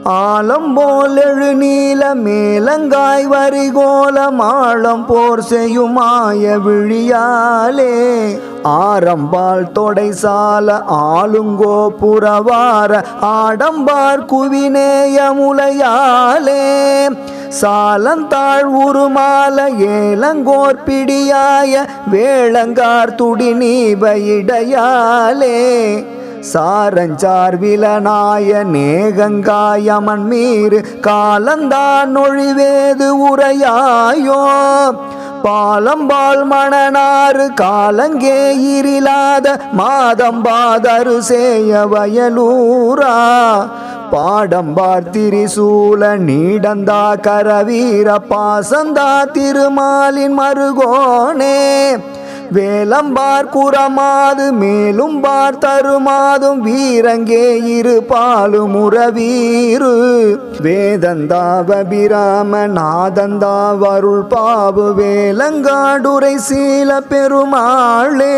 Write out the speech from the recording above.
ஆலம் போல் எழு நீல மேலங்காய் வரிகோலம் ஆழம் போர் செய்யுமாய விழியாலே ஆரம்பால் தொடை சால ஆளுங்கோ புறவார ஆடம்பார் குவிநேய முலையாலே சாலந்தாழ் உருமால ஏலங்கோர் பிடியாய வேளங்கார் துடி நீபையிடையாலே சாரஞ்சார் விலனாய நேகங்காயமன் மீறு காலந்தான் நொழிவேது உரையாயோ பாலம்பால் மணனாறு காலங்கே இரிலாத மாதம்பாதரு சேய வயலூரா பாடம்பார் திரிசூல நீடந்தா கரவீர பாசந்தா திருமாலின் மருகோனே வேலம்பார் குறமாது மேலும் பார் தருமாதும் வீரங்கே இரு பாலும் உறவீரு வேதந்தாவபிராம நாதந்தா வருள் பாவு வேலங்காடுரை சீல பெருமாளே.